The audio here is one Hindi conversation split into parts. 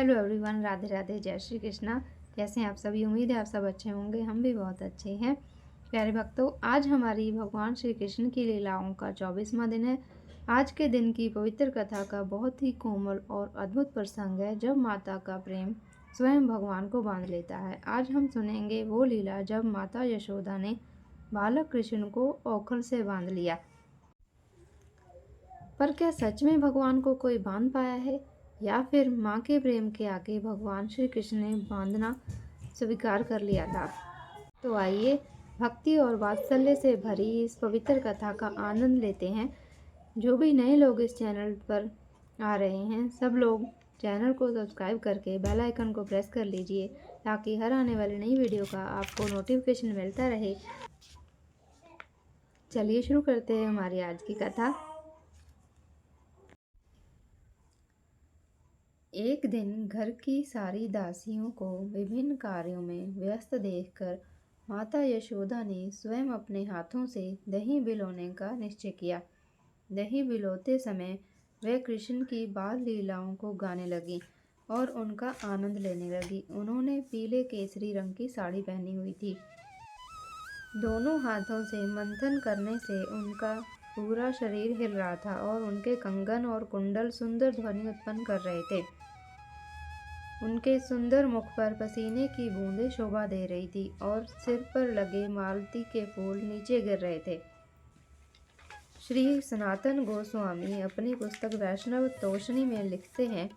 हेलो एवरीवन, राधे राधे, जय श्री कृष्णा। कैसे हैं आप सभी? उम्मीद है आप सब अच्छे होंगे। हम भी बहुत अच्छे हैं। प्यारे भक्तों, आज हमारी भगवान श्री कृष्ण की लीलाओं का 24वां दिन है। आज के दिन की पवित्र कथा का बहुत ही कोमल और अद्भुत प्रसंग है जब माता का प्रेम स्वयं भगवान को बांध लेता है। आज हम सुनेंगे वो लीला जब माता यशोदा ने बालक कृष्ण को ओखल से बांध लिया। पर क्या सच में भगवान को कोई बांध पाया है, या फिर माँ के प्रेम के आगे भगवान श्री कृष्ण ने बांधना स्वीकार कर लिया था? तो आइए भक्ति और वात्सल्य से भरी इस पवित्र कथा का आनंद लेते हैं। जो भी नए लोग इस चैनल पर आ रहे हैं, सब लोग चैनल को सब्सक्राइब करके बेल आइकन को प्रेस कर लीजिए ताकि हर आने वाली नई वीडियो का आपको नोटिफिकेशन मिलता रहे। चलिए शुरू करते हैं हमारी आज की कथा। एक दिन घर की सारी दासियों को विभिन्न कार्यों में व्यस्त देखकर माता यशोदा ने स्वयं अपने हाथों से दही बिलोने का निश्चय किया। दही बिलोते समय वह कृष्ण की बाल लीलाओं को गाने लगी और उनका आनंद लेने लगी। उन्होंने पीले केसरी रंग की साड़ी पहनी हुई थी। दोनों हाथों से मंथन करने से उनका पूरा शरीर हिल रहा था और उनके कंगन और कुंडल सुंदर ध्वनि उत्पन्न कर रहे थे। उनके सुंदर मुख पर पसीने की बूंदें शोभा दे रही थी और सिर पर लगे मालती के फूल नीचे गिर रहे थे। श्री सनातन गोस्वामी अपनी पुस्तक वैष्णव तोषणी में लिखते हैं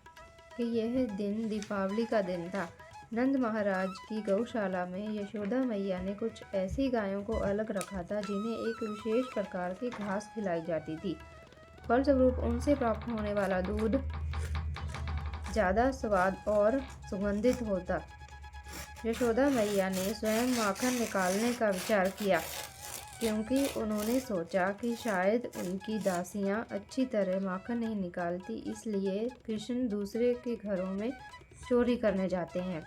कि यह दिन दीपावली का दिन था। नंद महाराज की गौशाला में यशोदा मैया ने कुछ ऐसी गायों को अलग रखा था जिन्हें एक विशेष प्रकार की घास खिलाई जाती थी। फलस्वरूप उनसे प्राप्त होने वाला दूध ज़्यादा स्वाद और सुगंधित होता। यशोदा मैया ने स्वयं माखन निकालने का विचार किया, क्योंकि उन्होंने सोचा कि शायद उनकी दासियां अच्छी तरह माखन नहीं निकालती, इसलिए कृष्ण दूसरे के घरों में चोरी करने जाते हैं।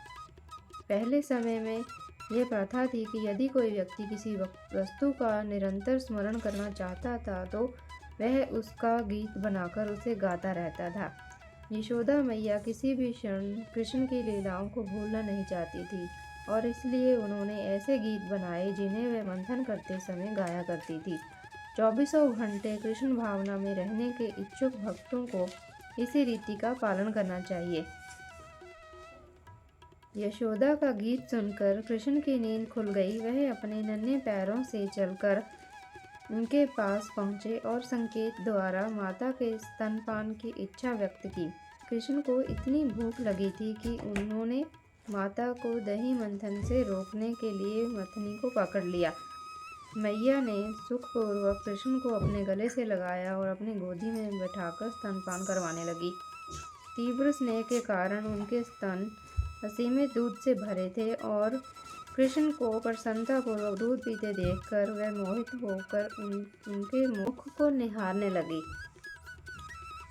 पहले समय में यह प्रथा थी कि यदि कोई व्यक्ति किसी वस्तु का निरंतर स्मरण करना चाहता था तो वह उसका गीत बनाकर उसे गाता रहता था। यशोदा मैया किसी भी क्षण कृष्ण की लीलाओं को भूलना नहीं चाहती थी और इसलिए उन्होंने ऐसे गीत बनाए जिन्हें वे मंथन करते समय गाया करती थी। 24 घंटे कृष्ण भावना में रहने के इच्छुक भक्तों को इसी रीति का पालन करना चाहिए। यशोदा का गीत सुनकर कृष्ण की नींद खुल गई। वह अपने नन्हे पैरों से चलकर उनके पास पहुंचे और संकेत द्वारा माता के स्तनपान की इच्छा व्यक्त की। कृष्ण को इतनी भूख लगी थी कि उन्होंने माता को दही मंथन से रोकने के लिए मथनी को पकड़ लिया। मैया ने सुखपूर्वक कृष्ण को अपने गले से लगाया और अपनी गोदी में बैठाकर स्तनपान करवाने लगी। तीव्र स्नेह के कारण उनके स्तन असीमित दूध से भरे थे और कृष्ण को प्रसन्नतापूर्वक दूध पीते देखकर वह मोहित होकर उनके मुख को निहारने लगी।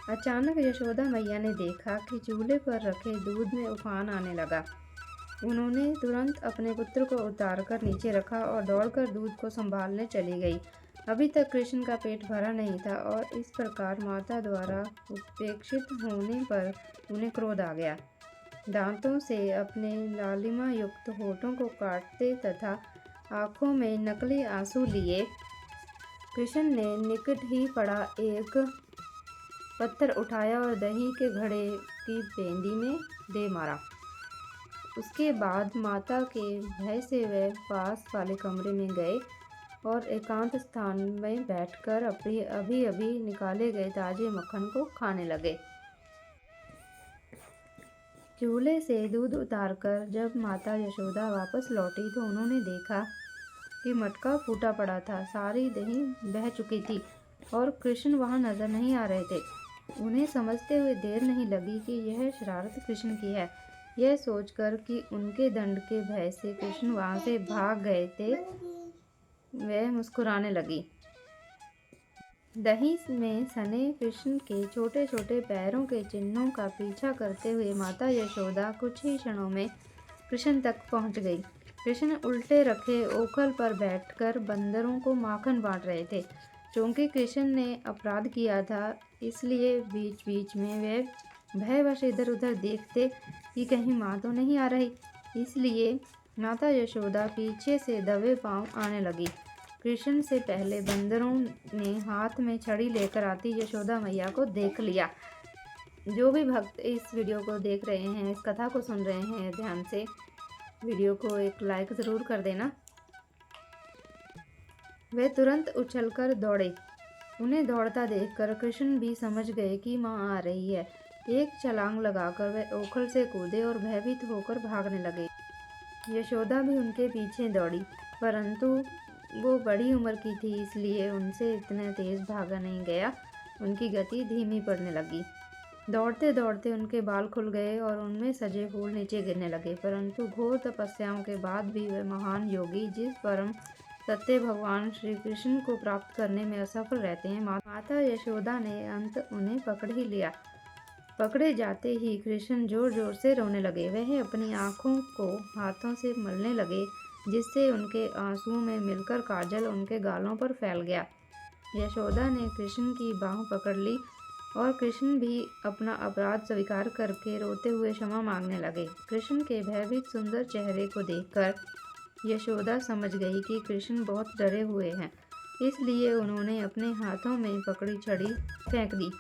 अचानक यशोदा मैया ने देखा कि चूल्हे पर रखे दूध में उफान आने लगा। उन्होंने तुरंत अपने पुत्र को उतारकर नीचे रखा और दौड़कर दूध को संभालने चली गई। अभी तक कृष्ण का पेट भरा नहीं था और इस प्रकार माता द्वारा उपेक्षित होने पर उन्हें क्रोध आ गया। दांतों से अपने लालिमा युक्त होठों को काटते तथा आंखों में नकली आंसू लिए कृष्ण ने निकट ही पड़ा एक पत्थर उठाया और दही के घड़े की पेंदी में दे मारा। उसके बाद माता के भय से वे पास वाले कमरे में गए और एकांत स्थान में बैठकर अभी अभी निकाले गए ताजे मक्खन को खाने लगे। चूल्हे से दूध उतारकर जब माता यशोदा वापस लौटी तो उन्होंने देखा कि मटका फूटा पड़ा था। सारी दही बह चुकी थी और कृष्ण वहां नजर नहीं आ रहे थे। उन्हें समझते हुए देर नहीं लगी कि यह शरारत कृष्ण की है। यह सोचकर कि उनके दंड के भय से कृष्ण वहां से भाग गए थे, वह मुस्कुराने लगी। दही में सने कृष्ण के छोटे छोटे पैरों के चिन्हों का पीछा करते हुए माता यशोदा कुछ ही क्षणों में कृष्ण तक पहुंच गई। कृष्ण उल्टे रखे ओखल पर बैठकर बंदरों को माखन बांट रहे थे। चूंकि कृष्ण ने अपराध किया था, इसलिए बीच बीच में वे भयवश इधर उधर देखते कि कहीं माँ तो नहीं आ रही, इसलिए माता यशोदा पीछे से दबे पांव आने लगी। कृष्ण से पहले बंदरों ने हाथ में छड़ी लेकर आती यशोदा मैया को देख लिया। जो भी भक्त इस वीडियो को देख रहे हैं, इस कथा को सुन रहे हैं, ध्यान से वीडियो को एक लाइक ज़रूर कर देना। वे तुरंत उछलकर दौड़े। उन्हें दौड़ता देखकर कृष्ण भी समझ गए कि माँ आ रही है। एक छलांग लगाकर वे ओखल से कूदे और भयभीत होकर भागने लगे। यशोदा भी उनके पीछे दौड़ी, परंतु वो बड़ी उम्र की थी, इसलिए उनसे इतना तेज भागा नहीं गया। उनकी गति धीमी पड़ने लगी। दौड़ते दौड़ते उनके बाल खुल गए और उनमें सजे फूल नीचे गिरने लगे। परंतु घोर तपस्याओं के बाद भी वे महान योगी जिस परम सत्य भगवान श्री कृष्ण को प्राप्त करने में असफल रहते हैं, माता यशोदा ने अंत उन्हें पकड़ ही लिया। पकड़े जाते ही कृष्ण जोर जोर से रोने लगे। वह अपनी आंखों को हाथों से मलने लगे, जिससे उनके आंसुओं में मिलकर काजल उनके गालों पर फैल गया। यशोदा ने कृष्ण की बाहों पकड़ ली और कृष्ण भी अपना अपराध स्वीकार करके रोते हुए क्षमा मांगने लगे। कृष्ण के भयभीत सुंदर चेहरे को देखकर यशोदा समझ गई कि कृष्ण बहुत डरे हुए हैं, इसलिए उन्होंने अपने हाथों में पकड़ी छड़ी फेंक दी।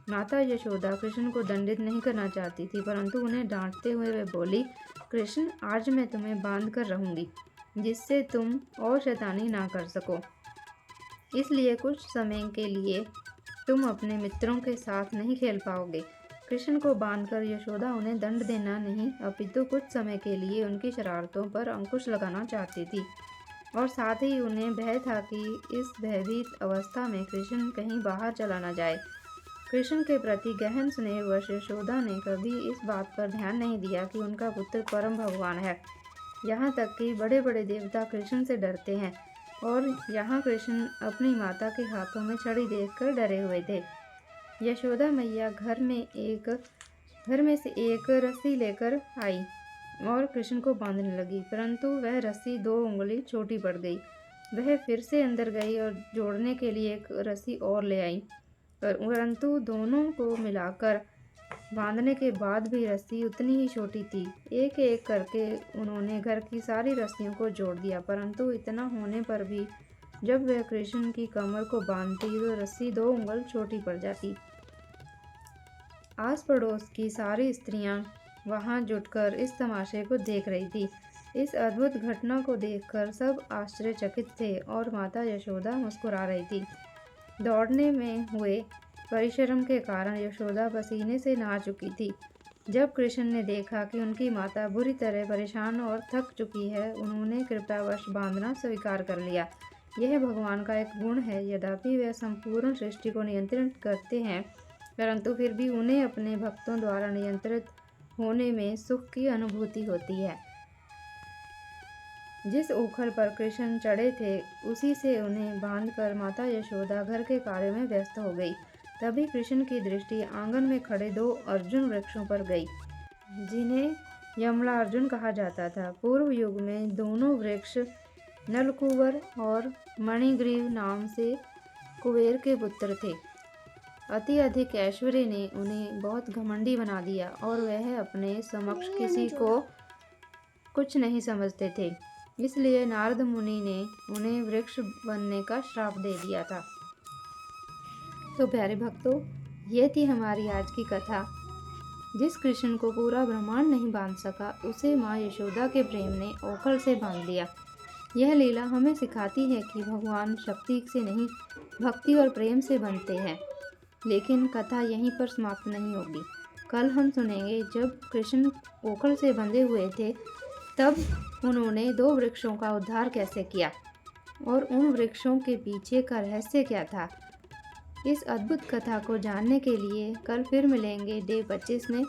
माता यशोदा कृष्ण को दंडित नहीं करना चाहती थी, परंतु उन्हें डांटते हुए वे बोली, कृष्ण, आज मैं तुम्हें बांध कर रहूंगी, जिससे तुम और शैतानी ना कर सको। इसलिए कुछ समय के लिए तुम अपने मित्रों के साथ नहीं खेल पाओगे। कृष्ण को बांधकर यशोदा उन्हें दंड देना नहीं, अपितु कुछ समय के लिए उनकी शरारतों पर अंकुश लगाना चाहती थी, और साथ ही उन्हें भय था कि इस भयभीत अवस्था में कृष्ण कहीं बाहर चला न जाए। कृष्ण के प्रति गहन स्नेहवश यशोदा ने कभी इस बात पर ध्यान नहीं दिया कि उनका पुत्र परम भगवान है। यहाँ तक कि बड़े बड़े देवता कृष्ण से डरते हैं, और यहाँ कृष्ण अपनी माता के हाथों में छड़ी देखकर डरे हुए थे। यशोदा मैया घर में से एक रस्सी लेकर आई और कृष्ण को बांधने लगी, परंतु वह रस्सी 2 उंगली छोटी पड़ गई। वह फिर से अंदर गई और जोड़ने के लिए एक रस्सी और ले आई, परंतु दोनों को मिलाकर बांधने के बाद भी रस्सी उतनी ही छोटी थी। एक एक करके उन्होंने घर की सारी रस्सियों को जोड़ दिया, परंतु इतना होने पर भी जब वह कृष्ण की कमर को बांधती तो रस्सी 2 उंगल छोटी पड़ जाती। आस पड़ोस की सारी स्त्रियां वहां जुटकर इस तमाशे को देख रही थी। इस अद्भुत घटना को देखकर सब आश्चर्यचकित थे और माता यशोदा मुस्कुरा रही थी। दौड़ने में हुए परिश्रम के कारण यशोदा पसीने से नहा चुकी थी। जब कृष्ण ने देखा कि उनकी माता बुरी तरह परेशान और थक चुकी है, उन्होंने कृपावश बांधना स्वीकार कर लिया। यह भगवान का एक गुण है। यद्यपि वे संपूर्ण सृष्टि को नियंत्रित करते हैं, परंतु फिर भी उन्हें अपने भक्तों द्वारा नियंत्रित होने में सुख की अनुभूति होती है। जिस ओखल पर कृष्ण चढ़े थे, उसी से उन्हें बांधकर माता यशोदा घर के कार्यों में व्यस्त हो गई। तभी कृष्ण की दृष्टि आंगन में खड़े 2 अर्जुन वृक्षों पर गई, जिन्हें यमला अर्जुन कहा जाता था। पूर्व युग में दोनों वृक्ष नलकूबर और मणिग्रीव नाम से कुबेर के पुत्र थे। अति अधिक ऐश्वर्य ने उन्हें बहुत घमंडी बना दिया और वह अपने समक्ष किसी को कुछ नहीं समझते थे। इसलिए नारद मुनि ने उन्हें वृक्ष बनने का श्राप दे दिया था। तो प्यारे भक्तों, ये थी हमारी आज की कथा। जिस कृष्ण को पूरा ब्रह्मांड नहीं बांध सका, उसे माँ यशोदा के प्रेम ने ओखल से बांध दिया। यह लीला हमें सिखाती है कि भगवान शक्ति से नहीं, भक्ति और प्रेम से बनते हैं। लेकिन कथा यहीं पर समाप्त नहीं होगी। कल हम सुनेंगे जब कृष्ण ओखल से बंधे हुए थे, तब उन्होंने 2 वृक्षों का उद्धार कैसे किया और उन वृक्षों के पीछे का रहस्य क्या था। इस अद्भुत कथा को जानने के लिए कल फिर मिलेंगे डे 25 में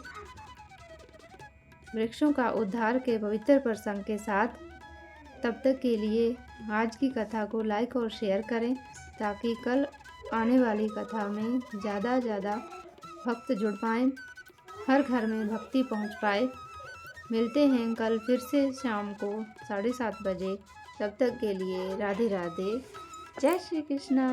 वृक्षों का उद्धार के पवित्र प्रसंग के साथ। तब तक के लिए आज की कथा को लाइक और शेयर करें, ताकि कल आने वाली कथा में ज़्यादा भक्त जुड़ पाएँ, हर घर में भक्ति पहुंच पाए। मिलते हैं कल फिर से शाम को 7:30 बजे। तब तक के लिए राधे राधे, जय श्री कृष्णा।